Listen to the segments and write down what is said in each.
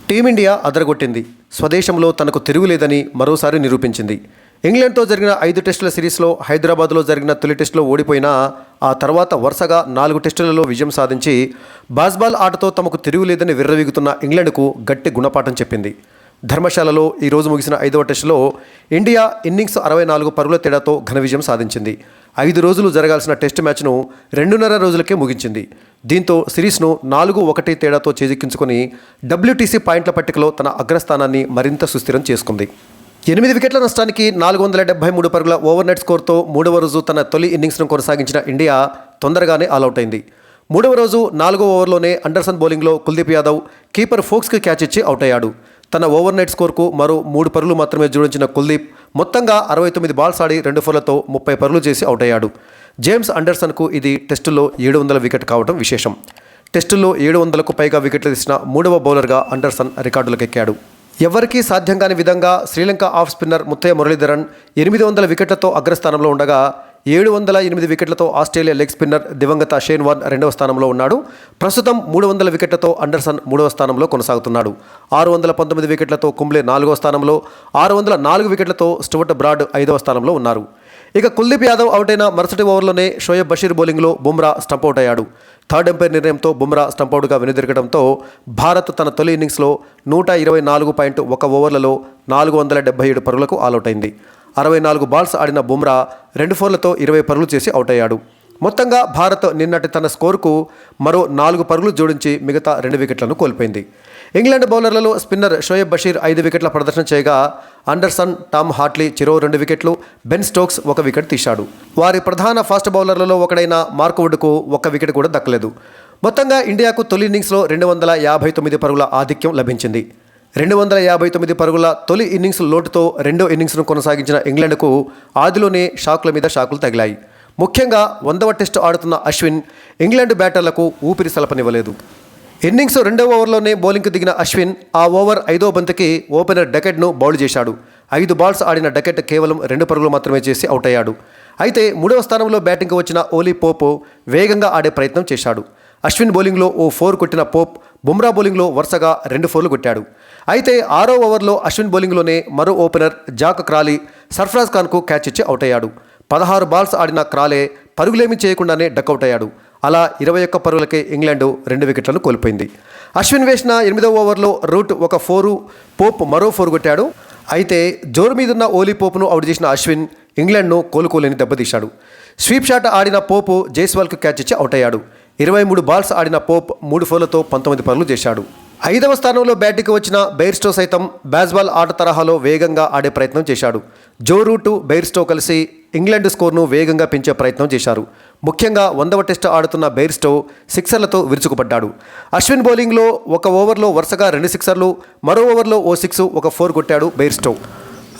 Team India అదరగొట్టింది. స్వదేశంలో తనకు తిరుగులేదని మరోసారి నిరూపించింది. ఇంగ్లాండ్తో జరిగిన 5 టెస్టుల సిరీస్లో హైదరాబాద్లో జరిగిన తొలి టెస్టులో ఓడిపోయినా ఆ తర్వాత వరుసగా 4 టెస్టులలో విజయం సాధించి బాస్బాల్ ఆటతో తమకు తిరుగులేదని విర్రవీగుతున్న ఇంగ్లాండ్కు గట్టి గుణపాఠం చెప్పింది. ధర్మశాలలో ఈరోజు ముగిసిన 5వ టెస్టులో ఇండియా ఇన్నింగ్స్ 64 పరుగుల తేడాతో ఘన విజయం సాధించింది. 5 రోజులు జరగాల్సిన టెస్టు మ్యాచ్ను 2.5 రోజులకే ముగించింది. దీంతో సిరీస్ను 4-1 తేడాతో చేజిక్కించుకొని WTC పాయింట్ల పట్టికలో తన అగ్రస్థానాన్ని మరింత సుస్థిరం చేసుకుంది. 8 వికెట్ల నష్టానికి 473 పరుగుల ఓవర్నెట్ స్కోర్తో 3వ రోజు తన తొలి ఇన్నింగ్స్ను కొనసాగించిన ఇండియా తొందరగానే ఆలౌట్ అయింది. 3వ రోజు 4వ ఓవర్లోనే అండర్సన్ బౌలింగ్లో కుల్దీప్ యాదవ్ కీపర్ ఫోక్స్కి క్యాచ్ ఇచ్చి అవుట్ అయ్యాడు. తన ఓవర్నెట్ స్కోర్కు మరో 3 పరుగులు మాత్రమే జోడించిన కుల్దీప్ మొత్తంగా 69 బాల్స్ ఆడి 2 ఫోర్లతో 30 పరుగులు చేసి అవుట్ అయ్యాడు. జేమ్స్ అండర్సన్కు ఇది టెస్టుల్లో 700 వికెట్ కావడం విశేషం. టెస్టుల్లో 700కు పైగా వికెట్లు తీసిన 3వ బౌలర్గా అండర్సన్ రికార్డులకెక్కాడు. ఎవరికీ సాధ్యం కాని విధంగా శ్రీలంక ఆఫ్ స్పిన్నర్ ముత్తయ్య మురళీధరన్ 800 వికెట్లతో అగ్రస్థానంలో ఉండగా 708 వికెట్లతో ఆస్ట్రేలియా లెగ్ స్పిన్నర్ దివంగత షేన్ వార్న్ 2వ స్థానంలో ఉన్నాడు. ప్రస్తుతం 300 వికెట్లతో అండర్సన్ 3వ స్థానంలో కొనసాగుతున్నాడు. 619 వికెట్లతో కుంబ్లే 4వ స్థానంలో, 604 వికెట్లతో స్టువర్ట్ బ్రాడ్ 5వ స్థానంలో ఉన్నారు. ఇక కుల్దీప్ యాదవ్ అవుట్ అయిన మరుసటి ఓవర్లోనే షోయబ్ బషీర్ బౌలింగ్లో బుమ్రా స్టంపౌట్ అయ్యాడు. థర్డ్ ఎంపైర్ నిర్ణయంతో బుమ్రా స్టంపౌట్గా వెనుదిరగడంతో భారత్ తన తొలి ఇన్నింగ్స్లో 124.1 ఓవర్లలో 477 పరుగులకు ఆలౌట్ అయింది. 64 బాల్స్ ఆడిన బుమ్రా 2 ఫోర్లతో 20 పరుగులు చేసి అవుట్ అయ్యాడు. మొత్తంగా భారత్ నిన్నటి తన స్కోరుకు మరో 4 పరుగులు జోడించి మిగతా 2 వికెట్లను కోల్పోయింది. ఇంగ్లాండ్ బౌలర్లలో స్పిన్నర్ షోయబ్ బషీర్ 5 వికెట్ల ప్రదర్శన చేయగా అండర్సన్, టామ్ హాట్లీ చెరో 2 వికెట్లు, బెన్ స్టోక్స్ 1 వికెట్ తీశాడు. వారి ప్రధాన ఫాస్ట్ బౌలర్లలో ఒకడైన మార్క్ వుడ్కు 1 వికెట్ కూడా దక్కలేదు. మొత్తంగా ఇండియాకు తొలి ఇన్నింగ్స్లో 259 పరుగుల ఆధిక్యం లభించింది. 259 పరుగుల తొలి ఇన్నింగ్స్ లోటుతో రెండో ఇన్నింగ్స్ను కొనసాగించిన ఇంగ్లాండ్కు ఆదిలోనే షాకుల మీద షాకులు తగిలాయి. ముఖ్యంగా 100వ టెస్టు ఆడుతున్న అశ్విన్ ఇంగ్లాండ్ బ్యాటర్లకు ఊపిరి సలపనివ్వలేదు. ఇన్నింగ్స్ 2వ ఓవర్లోనే బౌలింగ్కు దిగిన అశ్విన్ ఆ ఓవర్ 5వ బంతికి ఓపెనర్ డకెట్ను బౌల్ చేశాడు. 5 బాల్స్ ఆడిన డకెట్ కేవలం 2 పరుగులు మాత్రమే చేసి అవుట్ అయ్యాడు. అయితే 3వ స్థానంలో బ్యాటింగ్కు వచ్చిన ఓలీ పోప్ వేగంగా ఆడే ప్రయత్నం చేశాడు. అశ్విన్ బౌలింగ్లో ఓ 4 కొట్టిన పోప్ బుమ్రా బౌలింగ్లో వరుసగా 2 ఫోర్లు కొట్టాడు. అయితే 6వ ఓవర్లో అశ్విన్ బౌలింగ్లోనే మరో ఓపెనర్ జాక్ క్రాలీ సర్ఫరాజ్ ఖాన్కు క్యాచ్ ఇచ్చి అవుట్ అయ్యాడు. 16 బాల్స్ ఆడిన క్రాలే పరుగులేమీ చేయకుండానే డకౌట్ అయ్యాడు. అలా 21 పరుగులకే ఇంగ్లాండ్ 2 వికెట్లను కోల్పోయింది. అశ్విన్ వేసిన 8వ ఓవర్లో రూట్ ఒక 4, పోప్ మరో 4 కొట్టాడు. అయితే జోరు మీదున్న ఓలీ పోప్ను అవుట్ చేసిన అశ్విన్ ఇంగ్లాండ్ను కోలుకోలేని దెబ్బతీశాడు. స్వీప్ షాట్ ఆడిన పోపు జైస్వాల్కు క్యాచ్ ఇచ్చి అవుట్ అయ్యాడు. 23 బాల్స్ ఆడిన పోప్ 3 ఫోర్లతో 19 పరుగులు చేశాడు. 5వ స్థానంలో బ్యాటింగ్కి వచ్చిన బెయిర్స్టో సైతం బాస్బాల్ ఆట తరహాలో వేగంగా ఆడే ప్రయత్నం చేశాడు. జో రూట్, బెయిర్స్టో కలిసి ఇంగ్లాండ్ స్కోర్ను వేగంగా పెంచే ప్రయత్నం చేశారు. ముఖ్యంగా 100వ టెస్టు ఆడుతున్న బెయిర్స్టో సిక్సర్లతో విరుచుకుపడ్డాడు. అశ్విన్ బౌలింగ్లో 1 ఓవర్లో వరుసగా 2 సిక్సర్లు, మరో ఓవర్లో ఓ 6, ఒక 4 కొట్టాడు బెయిర్స్టో.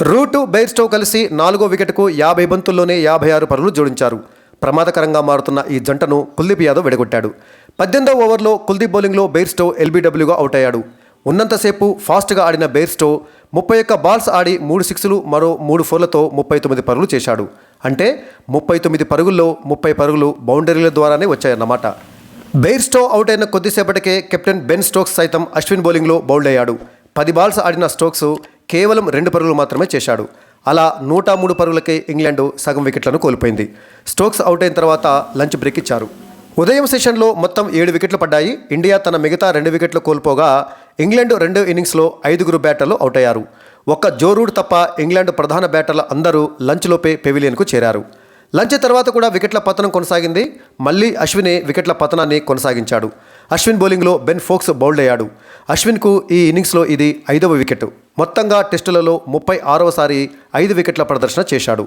రూట్, బెయిర్స్టో కలిసి 4వ వికెట్కు 50 బంతుల్లోనే 56 పరుగులు జోడించారు. ప్రమాదకరంగా మారుతున్న ఈ జంటను కుల్దీప్ యాదవ్ విడగొట్టాడు. 18వ ఓవర్లో కుల్దీప్ బౌలింగ్లో బెయిర్స్టో LBWగా అవుట్ అయ్యాడు. ఉన్నంతసేపు ఫాస్ట్గా ఆడిన బెయిర్స్టో 31 బాల్స్ ఆడి 3 సిక్స్లు, మరో 3 ఫోర్లతో 39 పరుగులు చేశాడు. అంటే 39 పరుగుల్లో 30 పరుగులు బౌండరీల ద్వారానే వచ్చాయన్నమాట. బెయిర్స్టో అవుట్ అయిన కొద్దిసేపటికే కెప్టెన్ బెన్ స్టోక్స్ సైతం అశ్విన్ బౌలింగ్లో బౌల్డ్ అయ్యాడు. 10 బాల్స్ ఆడిన స్టోక్స్ కేవలం 2 పరుగులు మాత్రమే చేశాడు. అలా 103 పరుగులకే ఇంగ్లాండ్ సగం వికెట్లను కోల్పోయింది. స్టోక్స్ అవుట్ అయిన తర్వాత లంచ్ బ్రేక్ ఇచ్చారు. ఉదయం సెషన్లో మొత్తం 7 వికెట్లు పడ్డాయి. ఇండియా తన మిగతా 2 వికెట్లు కోల్పోగా ఇంగ్లాండ్ 2వ ఇన్నింగ్స్లో 5 బ్యాటర్లు అవుట్ అయ్యారు. ఒక్క జో రూట్ తప్ప ఇంగ్లాండ్ ప్రధాన బ్యాటర్లు అందరూ లంచ్లోపే పెవిలియన్కు చేరారు. లంచ్ తర్వాత కూడా వికెట్ల పతనం కొనసాగింది. మళ్ళీ అశ్వినే వికెట్ల పతనాన్ని కొనసాగించాడు. అశ్విన్ బౌలింగ్లో బెన్ ఫోక్స్ బౌల్డ్ అయ్యాడు. అశ్విన్కు ఈ ఇన్నింగ్స్లో ఇది 5వ వికెట్. మొత్తంగా టెస్టులలో 36వసారి 5 వికెట్ల ప్రదర్శన చేశాడు.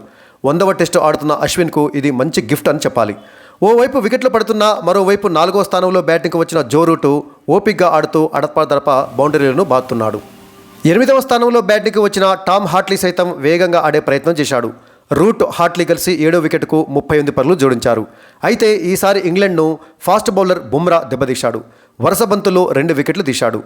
100వ టెస్టు ఆడుతున్న అశ్విన్కు ఇది మంచి గిఫ్ట్ అని చెప్పాలి. ఓవైపు వికెట్లు పడుతున్నా మరోవైపు 4వ స్థానంలో బ్యాటింగ్కి వచ్చిన జో రూట్ ఓపిక్గా ఆడుతూ అడపాదడపా బౌండరీలను బాదుతున్నాడు. 8వ స్థానంలో బ్యాటింగ్కి వచ్చిన టామ్ హాట్లీ సైతం వేగంగా ఆడే ప్రయత్నం చేశాడు. రూట్, హాట్లీ కలిసి 7వ వికెట్కు 38 పరుగులు జోడించారు. అయితే ఈసారి ఇంగ్లాండ్ను ఫాస్ట్ బౌలర్ బుమ్రా దెబ్బతీశాడు. వరుస బంతుల్లో 2 వికెట్లు తీశాడు.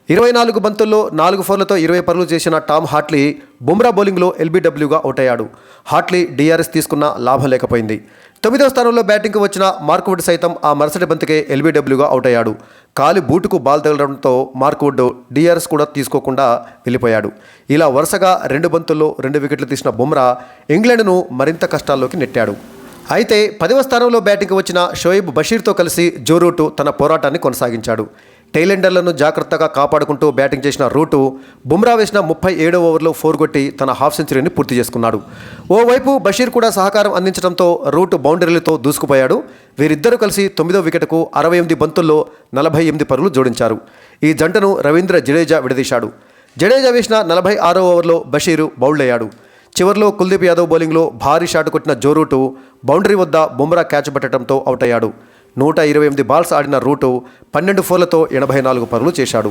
24 బంతుల్లో 4 ఫోర్లతో 20 పరుగులు చేసిన టామ్ హాట్లీ బుమ్రా బౌలింగ్లో ఎల్బీడబ్ల్యూగా అవుట్ అయ్యాడు. హాట్లీ డీఆర్ఎస్ తీసుకున్న లాభం లేకపోయింది. 9వ స్థానంలో బ్యాటింగ్కు వచ్చిన మార్క్వుడ్ సైతం ఆ మరుసటి బంతికే ఎల్బీడబ్ల్యూగా అవుట్ అయ్యాడు. కాలి బూటుకు బాల్ తగలడంతో మార్క్వుడ్ డీఆర్ఎస్ కూడా తీసుకోకుండా వెళ్ళిపోయాడు. ఇలా వరుసగా 2 బంతుల్లో 2 వికెట్లు తీసిన బుమ్రా ఇంగ్లాండ్ను మరింత కష్టాల్లోకి నెట్టాడు. అయితే 10వ స్థానంలో బ్యాటింగ్కి వచ్చిన షోయిబ్ బషీర్తో కలిసి జో రూటు తన పోరాటాన్ని కొనసాగించాడు. టైలెండర్లను జాగ్రత్తగా కాపాడుకుంటూ బ్యాటింగ్ చేసిన రూటు బుమ్రా వేసిన 37వ ఓవర్లో 4 కొట్టి తన హాఫ్ సెంచరీని పూర్తి చేసుకున్నాడు. ఓవైపు బషీర్ కూడా సహకారం అందించడంతో రూటు బౌండరీలతో దూసుకుపోయాడు. వీరిద్దరూ కలిసి 9వ వికెట్కు 68 బంతుల్లో 48 పరుగులు జోడించారు. ఈ జంటను రవీంద్ర జడేజా విడదీశాడు. జడేజా వేసిన 46వ ఓవర్లో బషీరు బౌల్డ్ అయ్యాడు. చివర్లో కుల్దీప్ యాదవ్ బౌలింగ్లో భారీ షాట్ కొట్టిన జో రూటు బౌండరీ వద్ద బుమ్రా క్యాచ్ పట్టడంతో అవుట్ అయ్యాడు. 128 బాల్స్ ఆడిన రూటు 12 ఫోర్లతో 84 పరుగులు చేశాడు.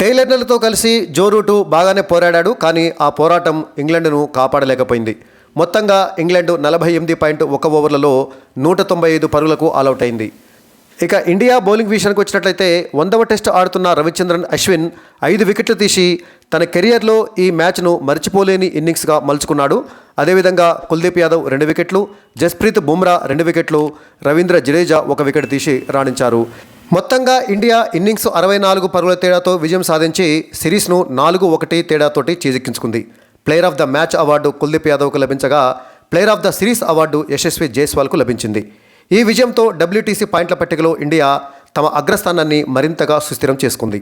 టైలెండర్లతో కలిసి జో రూటు బాగానే పోరాడాడు, కానీ ఆ పోరాటం ఇంగ్లాండ్ను కాపాడలేకపోయింది. మొత్తంగా ఇంగ్లాండ్ 48.1 ఓవర్లలో 195 పరుగులకు ఆలౌట్ అయింది. ఇక ఇండియా బౌలింగ్ విషయానికి వచ్చినట్లయితే 100వ టెస్ట్ ఆడుతున్న రవిచంద్రన్ అశ్విన్ 5 వికెట్లు తీసి తన కెరియర్లో ఈ మ్యాచ్ను మర్చిపోలేని ఇన్నింగ్స్గా మలుచుకున్నాడు. అదేవిధంగా కుల్దీప్ యాదవ్ 2 వికెట్లు, జస్ప్రీత్ బుమ్రా 2 వికెట్లు, రవీంద్ర జడేజా 1 వికెట్ తీసి రాణించారు. మొత్తంగా ఇండియా ఇన్నింగ్స్ 64 పరుగుల తేడాతో విజయం సాధించి సిరీస్ను 4-1 తేడాతోటి చేజిక్కించుకుంది. Player of the match award Kuldeep యాదవ్కు లభించగా player of the series award Yashasvi జైస్వాల్కు లభించింది. ఈ విజయంతో WTC పాయింట్ల పట్టికలో ఇండియా తమ అగ్రస్థానాన్ని మరింతగా సుస్థిరం చేసుకుంది.